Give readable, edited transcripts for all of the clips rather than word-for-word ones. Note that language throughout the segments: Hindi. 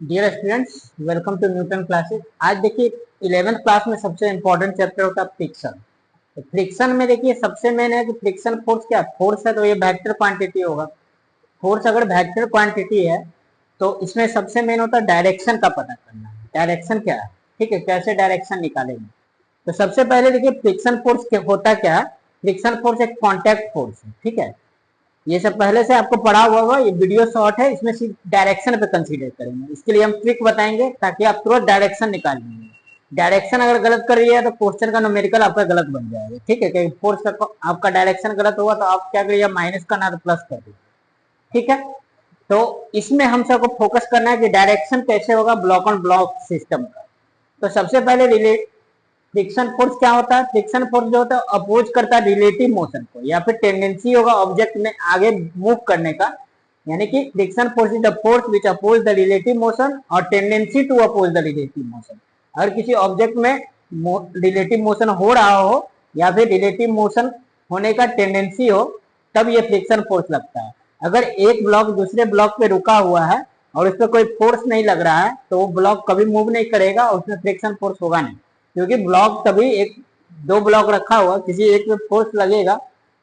Dear students, welcome to Newton classes. आज देखिए 11th क्लास में सबसे इंपॉर्टेंट चैप्टर होता है फ्रिक्शन। तो फ्रिक्शन में देखिए सबसे मेन है कि फ्रिक्शन फोर्स क्या फोर्स है, तो ये वेक्टर क्वांटिटी होगा। फोर्स अगर वेक्टर क्वांटिटी है तो इसमें सबसे मेन होता है डायरेक्शन का पता करना। डायरेक्शन क्या है, ठीक है, कैसे डायरेक्शन निकालेंगे। तो सबसे पहले देखिए फ्रिक्शन फोर्स होता क्या है। फ्रिक्शन फोर्स एक कॉन्टैक्ट फोर्स है, ठीक है। ये सब पहले से आपको पढ़ा हुआ होगा। ये वीडियो शॉर्ट है, इसमें सिर्फ डायरेक्शन पे कंसीडर करेंगे। इसके लिए हम ट्रिक बताएंगे ताकि आप तुरंत डायरेक्शन निकाल लेंगे। डायरेक्शन अगर गलत कर रही है तो क्वेश्चन का न्यूमेरिकल आपका गलत बन जाएगा, ठीक है। फोर्स का आपका डायरेक्शन गलत होगा तो आप क्या करिए, माइनस का ना तो प्लस कर दीजिए, ठीक है। तो इसमें हम सबको फोकस करना है कि डायरेक्शन कैसे होगा ब्लॉक ऑन ब्लॉक सिस्टम का। तो सबसे पहले फ्रिक्शन फोर्स क्या होता है। फ्रिक्शन फोर्स जो होता है अपोज करता है रिलेटिव मोशन को, या फिर टेंडेंसी होगा ऑब्जेक्ट में आगे मूव करने का। यानी कि friction force is the force which oppose the relative motion और tendency to oppose the relative motion. अगर किसी ऑब्जेक्ट में रिलेटिव मोशन हो रहा हो या फिर रिलेटिव मोशन होने का टेंडेंसी हो, तब ये फ्रिक्शन फोर्स लगता है। अगर एक ब्लॉक दूसरे ब्लॉक पे रुका हुआ है और उस पर कोई फोर्स नहीं लग रहा है तो वो ब्लॉक कभी मूव नहीं करेगा और उसमें फ्रिक्शन फोर्स होगा नहीं। क्योंकि ब्लॉक तभी एक दो ब्लॉक रखा हुआ, किसी एक पे फोर्स लगेगा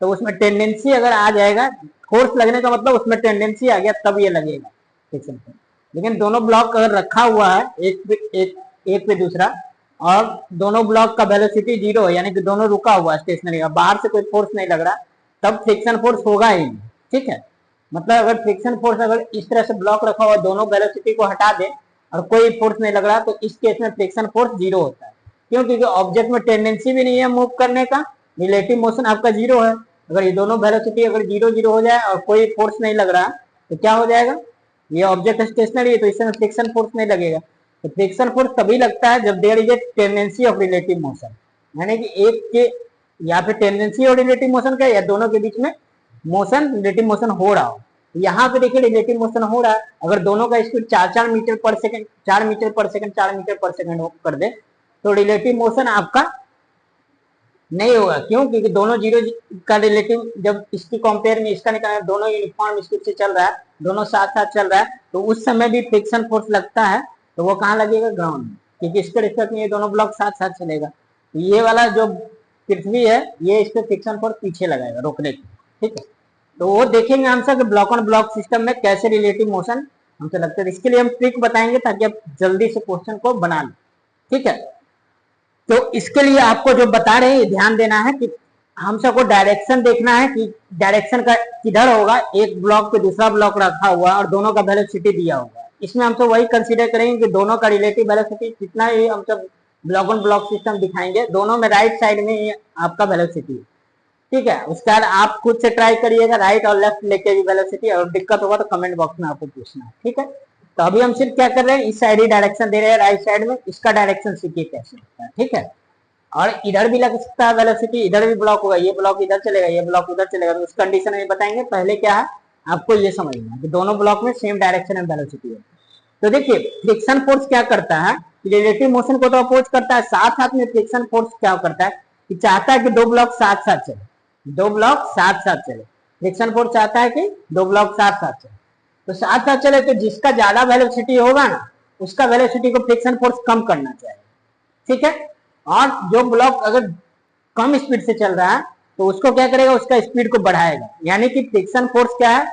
तो उसमें टेंडेंसी अगर आ जाएगा, फोर्स लगने का मतलब उसमें टेंडेंसी आ गया तब ये लगेगा फ्रिक्शन फोर्स। लेकिन दोनों ब्लॉक अगर रखा हुआ है एक पे दूसरा और दोनों ब्लॉक का वेलोसिटी जीरो है, यानी कि दोनों रुका हुआ है स्टेशनरी का, बाहर से कोई फोर्स नहीं लग रहा, तब फ्रिक्शन फोर्स होगा ही नहीं, ठीक है। मतलब अगर फ्रिक्शन फोर्स अगर इस तरह से ब्लॉक रखा हुआ दोनों वेलोसिटी को हटा दे और कोई फोर्स नहीं लग रहा तो इस केस में फ्रिक्शन फोर्स जीरो होता है। क्यों? क्योंकि ऑब्जेक्ट में टेंडेंसी भी नहीं है मूव करने का, रिलेटिव मोशन आपका जीरो है। अगर ये दोनों वेलोसिटी अगर जीरो जीरो हो जाए और कोई फोर्स नहीं लग रहा तो क्या हो जाएगा, ये ऑब्जेक्ट स्टेशनरी है तो इसमें फ्रिक्शन फोर्स नहीं लगेगा। तो फ्रिक्शन फोर्स तभी लगता है जब there is a tendency of relative motion, यानी कि एक के या फिर टेंडेंसी और रिलेटिव मोशन का या दोनों के बीच में मोशन रिलेटिव मोशन हो रहा हो। यहाँ पे देखिए रिलेटिव मोशन हो रहा है, अगर दोनों का स्पीड 4 मीटर पर सेकंड 4 मीटर पर सेकंड 4 मीटर पर सेकंड कर दे तो रिलेटिव मोशन आपका नहीं होगा। क्यों? क्योंकि दोनों जीरो का रिलेटिव जब इसकी कंपेयर में इसका निकाला, दोनों यूनिफॉर्म स्पीड से चल रहा है, दोनों साथ साथ चल रहा है, तो उस समय भी फ्रिक्शन फोर्स लगता है। तो वो कहाँ लगेगा? ग्राउंड में, क्योंकि इसके रिस्पेक्ट में ये दोनों ब्लॉक साथ साथ चलेगा। तो ये वाला जो पृथ्वी है ये इस पे फ्रिक्शन फोर्स पीछे लगाएगा रोकने की, ठीक है। तो वो देखेंगे हम सब ब्लॉक ऑन ब्लॉक सिस्टम में कैसे रिलेटिव मोशन हमसे लगता है। इसके लिए हम ट्रिक बताएंगे ताकि आप जल्दी से क्वेश्चन को बना लें, ठीक है। तो इसके लिए आपको जो बता रहे हैं ध्यान देना है कि हम सबको डायरेक्शन देखना है कि डायरेक्शन का किधर होगा। एक ब्लॉक पे दूसरा ब्लॉक रखा हुआ और दोनों का वेलोसिटी दिया हुआ है, इसमें हम सब वही कंसीडर करेंगे कि दोनों का रिलेटिव वेलोसिटी कितना है। हम सब ब्लॉक ऑन ब्लॉक सिस्टम दिखाएंगे, दोनों में राइट साइड में आपका वेलोसिटी है, ठीक है। उसके बाद आप खुद से ट्राई करिएगा राइट और लेफ्ट लेके भी वेलोसिटी, और दिक्कत होगा तो कमेंट बॉक्स में आपको पूछना है, ठीक है। तो अभी हम सिर्फ क्या कर रहे हैं, इस साइड ही डायरेक्शन दे रहे हैं राइट साइड में, इसका डायरेक्शन सीखिए कैसे होता है, ठीक है। और इधर भी लग सकता है वेलोसिटी, इधर भी ब्लॉक होगा, ये ब्लॉक इधर चलेगा ये ब्लॉक उधर चलेगा, तो उस कंडीशन में बताएंगे। पहले क्या है आपको ये समझना है कि दोनों ब्लॉक में सेम डायरेक्शन में वेलोसिटी है। तो देखिए फ्रिक्शन फोर्स क्या करता है, रिलेटिव मोशन को तो अपोज करता है, साथ साथ में फ्रिक्शन फोर्स क्या करता है कि चाहता है कि दो ब्लॉक साथ साथ चले, दो ब्लॉक साथ साथ चले। फ्रिक्शन फोर्स चाहता है कि दो ब्लॉक साथ साथ चले, तो साथ साथ चले तो जिसका ज्यादा वेलोसिटी होगा ना उसका वेलोसिटी को फ्रिक्शन फोर्स कम करना चाहिए, ठीक है। और जो ब्लॉक अगर कम स्पीड से चल रहा है तो उसको क्या करेगा, उसका स्पीड को बढ़ाएगा। यानी कि फ्रिक्शन फोर्स क्या है,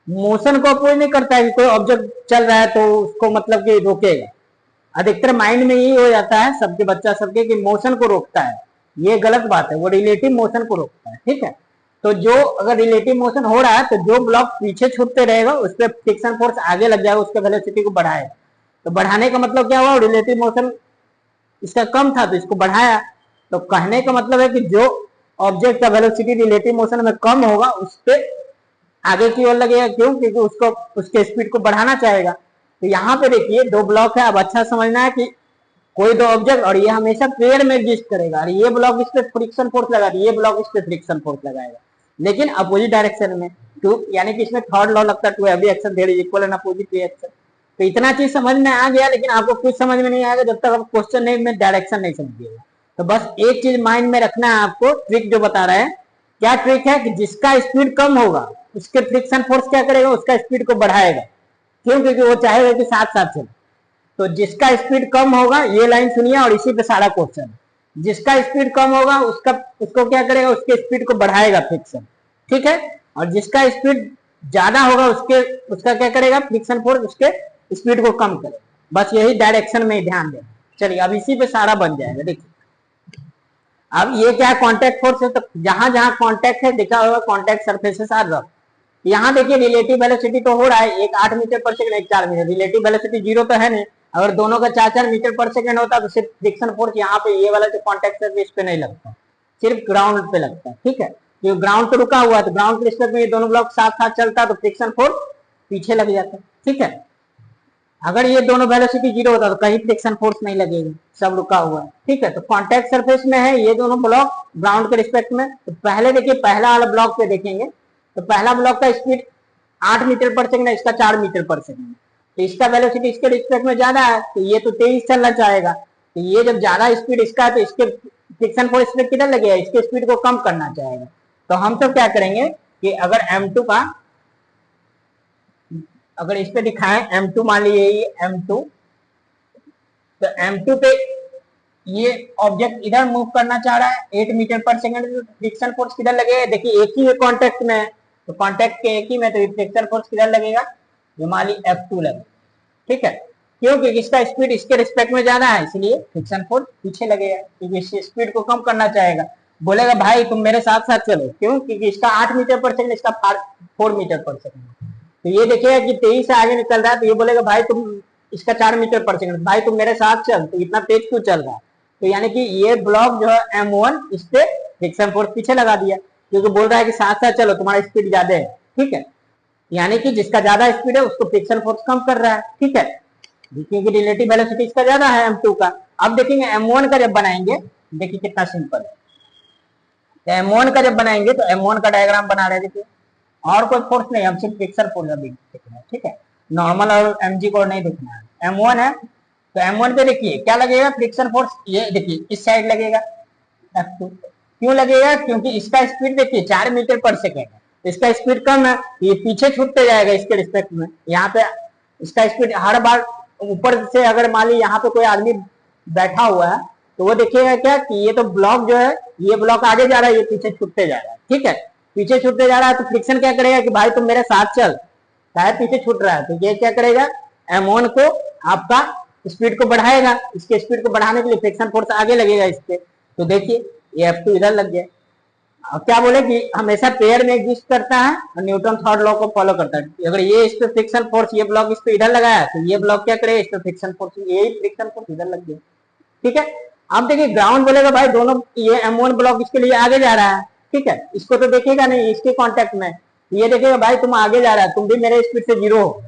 मोशन को अपोज नहीं करता है कि कोई ऑब्जेक्ट चल रहा है तो उसको मतलब कि रोकेगा। अधिकतर माइंड में यही हो जाता है सबके बच्चा सबके कि मोशन को रोकता है, ये गलत बात है, वो रिलेटिव मोशन को रोकता है, ठीक है। तो जो अगर रिलेटिव मोशन हो रहा है तो जो ब्लॉक पीछे छूटते रहेगा उस पर फ्रिक्शन फोर्स आगे लग जाएगा, उसके वेलोसिटी को बढ़ाएगा। तो बढ़ाने का मतलब क्या हुआ, रिलेटिव मोशन इसका कम था तो इसको बढ़ाया। तो कहने का मतलब है कि जो ऑब्जेक्ट का वेलोसिटी रिलेटिव मोशन में कम होगा उस पर आगे की ओर लगेगा। क्यों? क्योंकि उसको उसके स्पीड को बढ़ाना चाहेगा। तो यहाँ पे देखिए दो ब्लॉक है, अब अच्छा समझना है कि कोई दो ऑब्जेक्ट और ये हमेशा पेयर में एग्जिस्ट करेगा, और ये ब्लॉक इस पे फ्रिक्शन फोर्स लगा ये ब्लॉक इस पे फ्रिक्शन फोर्स लगाएगा, लेकिन अपोजिट डायरेक्शन में। टू यानी कि इसमें थर्ड लॉ लगता है, to every action there is equal and opposite reaction. तो इतना चीज समझ में आ गया, लेकिन आपको कुछ समझ में नहीं आएगा जब तक आप क्वेश्चन नहीं में डायरेक्शन नहीं समझिएगा। तो बस एक चीज माइंड में रखना है आपको, ट्रिक जो बता रहे हैं। क्या ट्रिक है कि जिसका स्पीड कम होगा उसके फ्रिक्शन फोर्स क्या करेगा, उसका स्पीड को बढ़ाएगा। क्यों? क्योंकि वो चाहेगा कि साथ साथ चले। तो जिसका स्पीड कम होगा, ये लाइन सुनिए और इसी पे सारा क्वेश्चन, जिसका स्पीड कम होगा उसको क्या करेगा, उसके स्पीड को बढ़ाएगा फ्रिक्शन, ठीक है। और जिसका स्पीड ज्यादा होगा उसका क्या करेगा, फ्रिक्शन फोर्स उसके स्पीड को कम करेगा। बस यही डायरेक्शन में ध्यान देना। चलिए अब इसी पे सारा बन जाएगा। देखिए अब ये क्या कांटेक्ट फोर्स है, तो जहां जहां कांटेक्ट है दिखा होगा कांटेक्ट सरफेसेस आर रफ। यहाँ देखिए रिलेटिव वेलोसिटी तो हो रहा है, एक 8 मीटर पर सेकंड, एक 4 मीटर, रिलेटिव वेलोसिटी 0 तो है नहीं। अगर दोनों का 4-4 मीटर पर सेकंड होता तो सिर्फ फ्रिक्शन फोर्स यहाँ पे ये वाला जो कांटेक्ट सरफेस पे नहीं लगता, सिर्फ ग्राउंड पे लगता है, ठीक है। जो ग्राउंड पे रुका हुआ है तो ग्राउंड के रिस्पेक्ट में ये दोनों ब्लॉक साथ साथ चलता तो फ्रिक्शन फोर्स पीछे लग जाता है, ठीक है। अगर ये दोनों वेलोसिटी 0 होता तो कहीं फ्रिक्शन फोर्स नहीं लगेगा, सब रुका हुआ है, ठीक है। तो कांटेक्ट सरफेस में है ये दोनों ब्लॉक ग्राउंड के रिस्पेक्ट में। तो पहले देखिए पहला वाला ब्लॉक पे देखेंगे तो पहला ब्लॉक का स्पीड 8 मीटर पर सेकंड है, इसका 4 मीटर पर सेकंड, तो इसका वेलोसिटी इसके रिस्पेक्ट में ज्यादा है, तो ये तो तेज चलना चाहेगा। तो ये जब ज्यादा स्पीड इसका है तो इसके फ्रिक्शन फोर्स पे किधर लगेगा, इसके स्पीड को कम करना चाहेगा। तो हम तो क्या करेंगे कि अगर M2 का, अगर इस पे दिखाएं M2, मान लीजिए M2, तो M2 पे ये ऑब्जेक्ट इधर मूव करना चाह रहा है 8 मीटर पर सेकंड, तो फ्रिक्शन फोर्स किधर लगेगा, देखिए एक ही कांटेक्ट में है, तो कांटेक्ट के एक ही में, तो फ्रिक्शन फोर्स किधर लगेगा, ये मान ली F2 लगेगा, ठीक है। क्योंकि इसका स्पीड इसके रिस्पेक्ट में ज्यादा है इसलिए फ्रिक्शन फोर्स पीछे लगेगा, क्योंकि इसकी स्पीड को कम करना चाहेगा। बोलेगा भाई तुम मेरे साथ साथ चलो, क्यों, क्योंकि इसका 8 मीटर पर सेकंड, इसका 4 मीटर पर सेकंड, तो ये देखिएगा कि तेज से आगे निकल रहा है, तो ये बोलेगा भाई तुम, इसका 4 मीटर पर सेकंड, भाई तुम मेरे साथ चल, तो इतना तेज क्यों चल रहा है। तो यानी कि ये ब्लॉक जो है M1 इस पे फ्रिक्शन फोर्स पीछे लगा दिया, क्योंकि बोल रहा है कि साथ साथ चलो तुम्हारा स्पीड ज्यादा है, ठीक है। यानी कि जिसका ज्यादा स्पीड है उसको फ्रिक्शन फोर्स कम कर रहा है, ठीक है, क्योंकि रिलेटिव वेलोसिटी इसका ज्यादा है M2 का। अब देखेंगे M1 का जब बनाएंगे, देखिए कितना सिंपल है। तो M1 का जब बनाएंगे तो M1 का डायग्राम बना रहे हैं, देखिए और कोई फोर्स नहीं, हम सिर्फ फ्रिक्शन फोर्स अभी देखना है, ठीक है, नॉर्मल और mg को नहीं देखना है। M1 है तो M1 पे देखिए क्या लगेगा, फ्रिक्शन फोर्स, ये देखिए इस साइड लगेगा F2, क्यों लगेगा, क्योंकि इसका स्पीड देखिए 4 मीटर पर सेकेंड है, इसका स्पीड कम है, ये पीछे छूटते जाएगा इसके रिस्पेक्ट में। यहाँ पे इसका स्पीड हर बार ऊपर से, अगर मान ली यहाँ पे कोई आदमी बैठा हुआ है तो वो देखिएगा क्या कि ये तो ब्लॉक जो है, ये ब्लॉक आगे जा रहा है, ये पीछे छूटते जा रहा है, ठीक है, पीछे छूटते जा रहा है, तो फ्रिक्शन क्या करेगा कि भाई तुम मेरे साथ चल, टायर पीछे छूट रहा है, तो ये क्या करेगा, M1 को आपका स्पीड को बढ़ाएगा, इसके स्पीड को बढ़ाने के लिए फ्रिक्शन फोर्स आगे लगेगा इस पे। तो देखिए ये F2 इधर लग गया। अब क्या बोले कि हमेशा पेयर में एग्जिस्ट करता है और न्यूटन थर्ड लॉ को फॉलो करता है। अगर ये इस पे फ्रिक्शन फोर्स, ये ब्लॉक इस पे इधर लगाया तो ये ब्लॉक क्या करेगा, इस पे फ्रिक्शन फोर्स, यही फ्रिक्शन फोर्स इधर लग गया, ठीक है। अब देखिए ग्राउंड बोलेगा भाई दोनों, ये M1 ब्लॉक इसके लिए आगे जा रहा है, ठीक है, इसको तो देखेगा नहीं, इसके कांटेक्ट में ये देखेगा भाई तुम आगे जा रहा है, तुम भी मेरे स्पीड से 0 हो,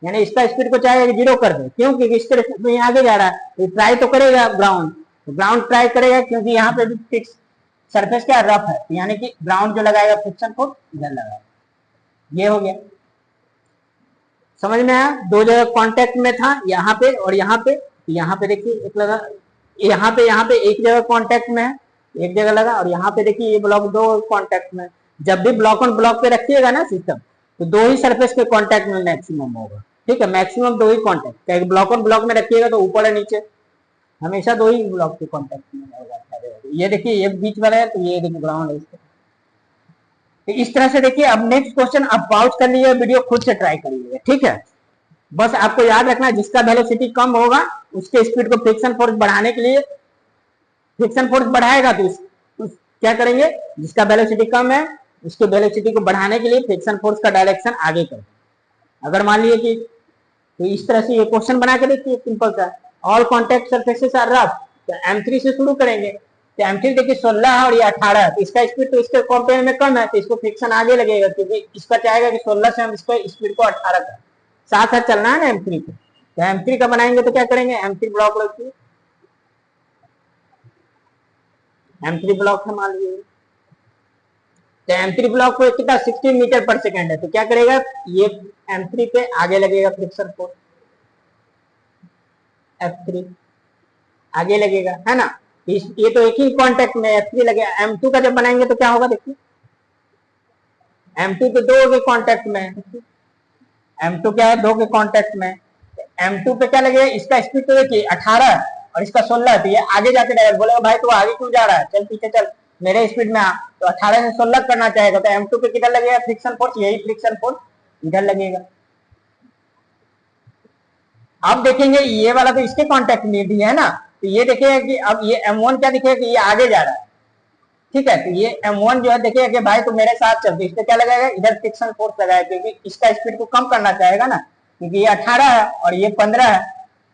यानी इसका स्पीड को चाहेगा 0 कर दे, क्यों, क्योंकि इसके रिस्पेक्ट में आगे जा रहा है, तो ट्राई तो करेगा ग्राउंड, तो ग्राउंड ट्राई करेगा, क्योंकि यहाँ पे भी फिक्स सरफेस क्या रफ है, यानी कि ग्राउंड जो लगाएगा फ्रिक्शन फोर्स इधर लगाएगा, ये हो गया, समझ में आया। दो जगह कांटेक्ट में था, यहाँ पे और यहाँ पे, यहाँ पे देखिए एक लगा, यहाँ पे एक जगह कांटेक्ट में है, एक जगह लगा, और यहाँ पे देखिए ये ब्लॉक दो कांटेक्ट में। जब भी ब्लॉक ऑन ब्लॉक पे रखिएगा ना सिस्टम, तो दो ही सरफेस के कांटेक्ट में मैक्सिमम होगा, ठीक है, मैक्सिमम दो ही कांटेक्ट, ब्लॉक ऑन ब्लॉक में रखिएगा तो ऊपर है नीचे, हमेशा दो ही ब्लॉक के कांटेक्ट में होगा। ये देखिए ये बीच वाला है, तो ये देखिए ग्राउंड है इसका। तो इस तरह से देखिए। अब नेक्स्ट क्वेश्चन आप पॉज कर लीजिए, वीडियो खुद से ट्राई करिएगा, ठीक है। बस आपको याद रखना जिसका वेलोसिटी कम होगा उसके स्पीड को फ्रिक्शन फोर्स बढ़ाने के लिए, फ्रिक्शन फोर्स बढ़ाएगा तो क्या करेंगे, जिसका वेलोसिटी कम है उसके वेलोसिटी को बढ़ाने के लिए फ्रिक्शन फोर्स का डायरेक्शन आगे करें। अगर मान लीजिए कि, तो इस तरह से ये क्वेश्चन बना के देखिए, सिंपल सा, all contact surfaces are rough, तो M3 से शुरू करेंगे, तो M3 देखिए 16 है और ये 18 है, तो इसका स्पीड तो इसके कंपेयर में कम है, तो इसको फ्रिक्शन आगे लगेगा, क्योंकि इसका चाहेगा कि 16 से हम इसको स्पीड को 18 कर, साथ साथ चलना है ना M3 पे। तो M3 का बनाएंगे तो क्या करेंगे, M3 ब्लॉक रखिए, M3 ब्लॉक है मान लीजिए, तो M3 ब्लॉक को कितना 16 मीटर पर सेकेंड है, तो क्या करेगा, ये M3 पे आगे लगेगा फ्रिक्शन फोर्स, F3 आगे लगेगा, है ना। ये तो एक ही कांटेक्ट में F3 लगेगा। M2 का जब बनाएंगे तो क्या होगा, देखिए M2 तो दो के कांटेक्ट में, M2 क्या है, दो के कांटेक्ट में, M2 पे क्या लगेगा, इसका स्पीड तो देखिए 18 और इसका 16, तो ये आगे जाके जाएगा। बोलेगा भाई तू आगे क्यों जा रहा है, चल पीछे चल, मेरे स्पीड में आ। तो 18 से 16 करना चाहेगा, तो M2 पे किधर लगेगा फ्रिक्शन फोर्स, यही फ्रिक्शन फोर्स इधर लगेगा। अब देखेंगे ये वाला तो इसके कांटेक्ट में भी है ना, तो ये देखिएगा कि अब ये M1 क्या दिखेगा कि ये आगे जा रहा है, ठीक है। तो ये M1 जो है देखिएगा कि भाई तू मेरे साथ चल, तो इस पे क्या लगाएगा, इधर फ्रिक्शन फोर्स लगाएगा, क्योंकि इसका स्पीड को कम करना चाहेगा ना, क्योंकि ये 18 है और ये 15 है।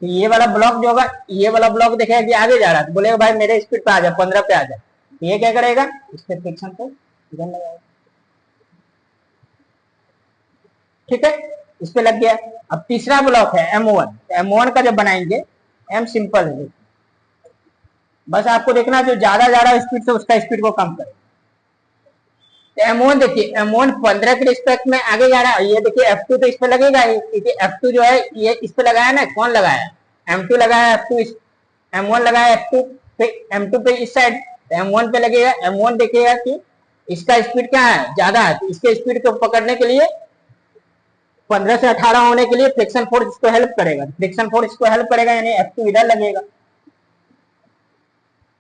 तो ये वाला ब्लॉक जो होगा, ये वाला ब्लॉक देखेगा कि आगे जा रहा है, तो बोलेगा भाई मेरे स्पीड पे आ जा, 15 पे आ जा। तो ये क्या करेगा, इस पे फ्रिक्शन फोर्स इधर लगाएगा, ठीक है, इस पे लग गया। अब तीसरा ब्लॉक है M1, M1 का जब बनाएंगे, M सिंपल है, बस आपको देखना जो ज्यादा ज्यादा स्पीड से उसका स्पीड को कम करे। तो M1 देखिए, M1 15 के रिस्पेक्ट में आगे जा रहा है, ये देखिए F2 तो इस पे लगेगा ही, क्योंकि F2 जो है ये इस पे लगाया ना, कौन लगाया, M2 लगाया, F2 M1 लगाया F2 पे, M2 पे इस साइड, M1 पे लगेगा। M1 देखिएगा कि इसका स्पीड क्या है, ज्यादा है, तो इसके स्पीड को पकड़ने के लिए 15 से 18 होने के लिए फ्रिक्शन फोर्स इसको हेल्प करेगा, फ्रिक्शन फोर्स इसको हेल्प करेगा, यानी F2 इधर लगेगा,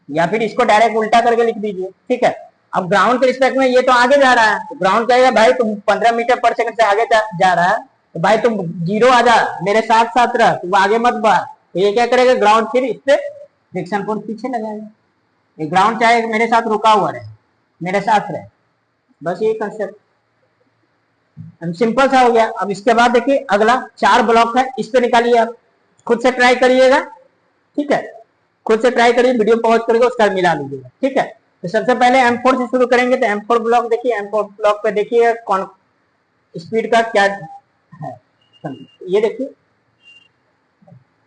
या फिर इसको डायरेक्ट उल्टा करके लिख दीजिए, ठीक है। अब ग्राउंड के रिस्पेक्ट में ये तो आगे जा रहा है, तो ग्राउंड कहेगा भाई तुम 15 मीटर पर सेकंड से आगे जा रहा है, तो भाई तुम 0 आ जा, मेरे साथ साथ रह, तुम आगे मत बढ़। तो ये क्या करेगा, ग्राउंड फिर इस पे फ्रिक्शन फोर्स पीछे लगाएगा, ये ग्राउंड चाहे मेरे साथ रुका हुआ रहे, मेरे साथ रहे, बस ये कंसेप्ट सिंपल सा हो गया। अब इसके बाद देखिए अगला 4 ब्लॉक है, इस पे निकालिए, आप खुद से ट्राई करिएगा, ठीक है, खुद से ट्राई करिए, वीडियो पॉज करके उसका मिला लीजिएगा, ठीक है। तो सबसे पहले M4 से शुरू करेंगे, तो M4 ब्लॉक देखिए, M4 ब्लॉक पे देखिए कौन स्पीड का क्या है, ये देखिए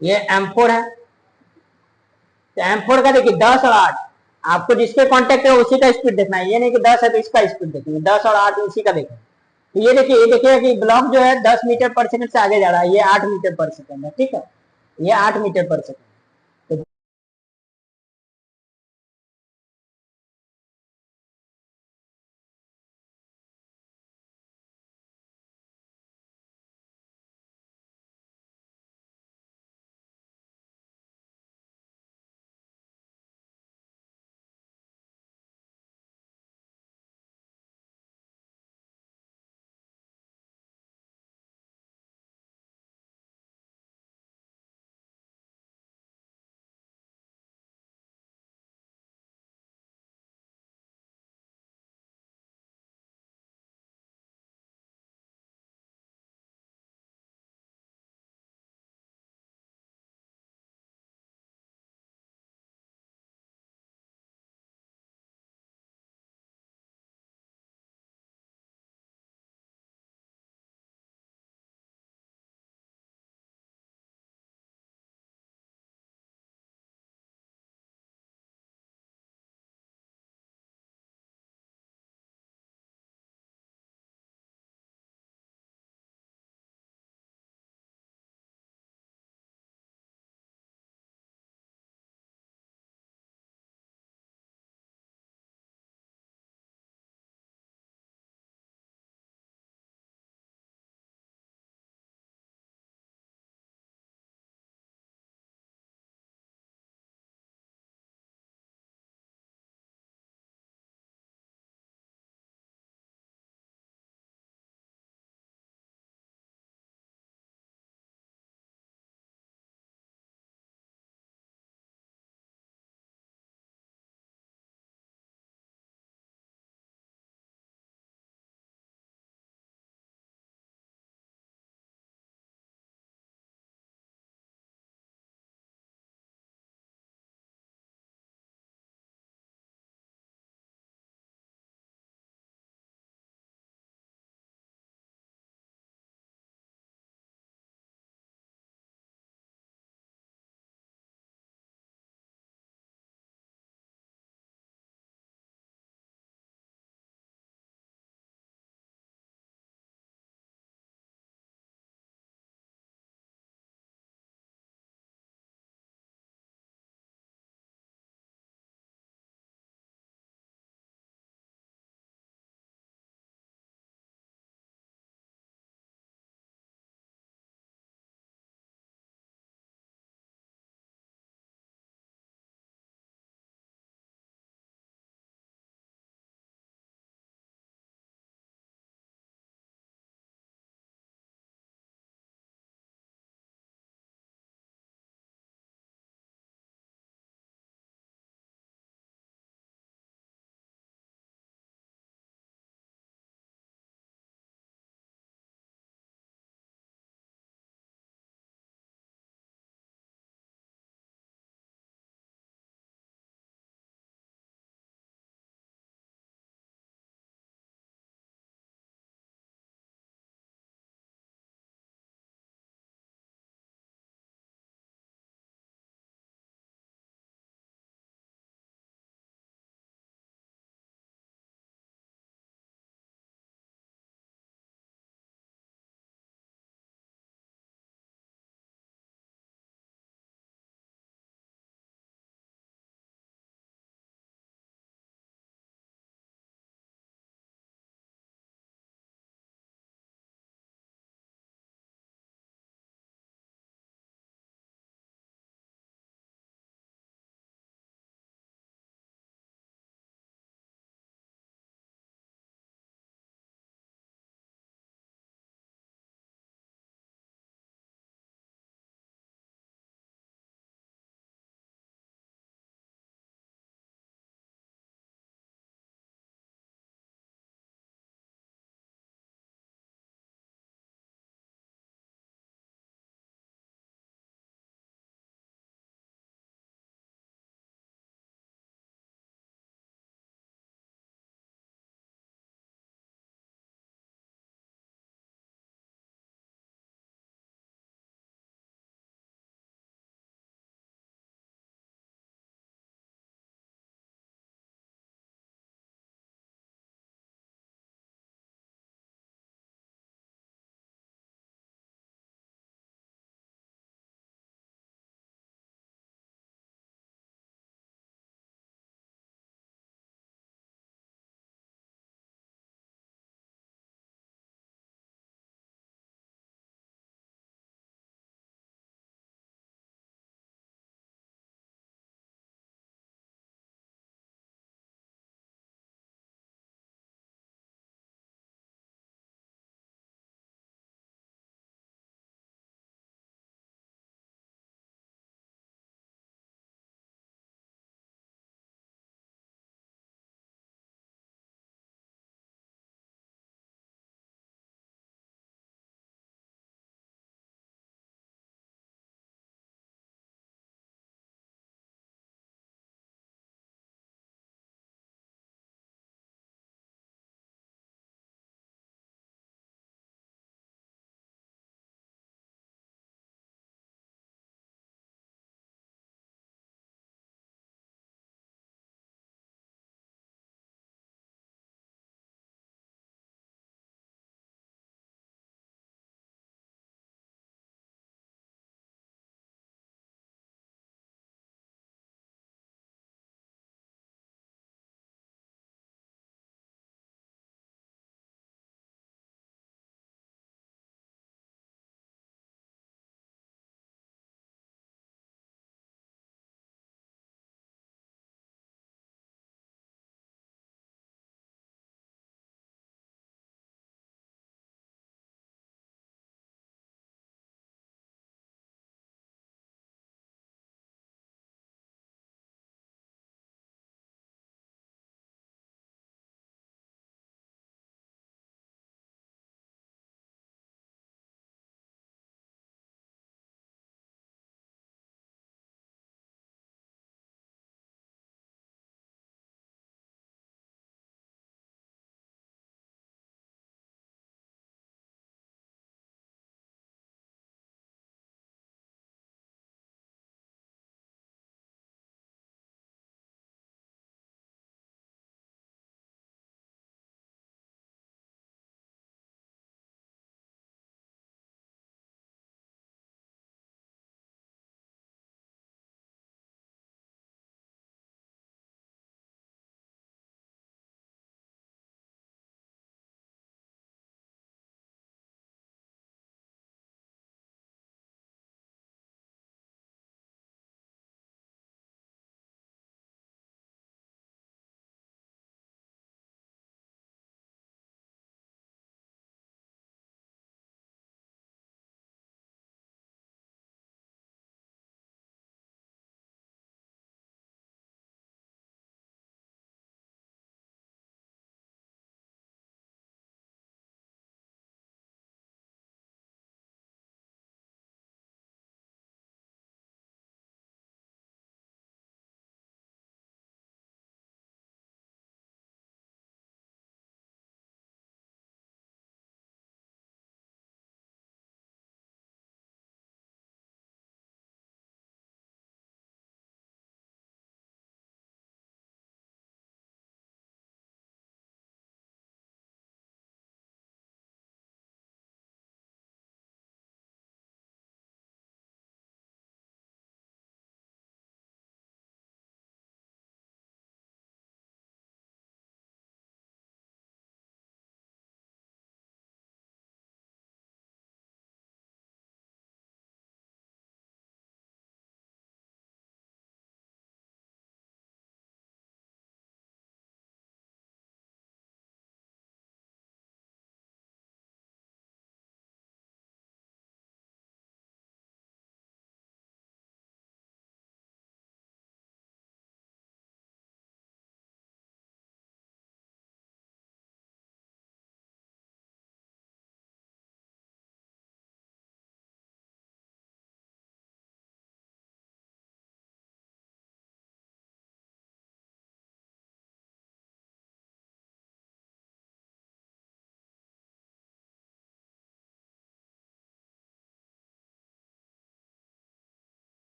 ये M4 है, तो M4 का देखिए 10 और 8, आपको जिसके कांटेक्ट है उसी का स्पीड देखना है, ये नहीं कि 10 है तो इसका स्पीड देखिए, 10 और 8 इसी का देखना। तो ये देखिए कि ब्लॉक जो है 10 मीटर पर सेकंड से आगे जा रहा है, ये 8 मीटर पर सेकंड है, ठीक है, ये 8 मीटर पर सेकंड।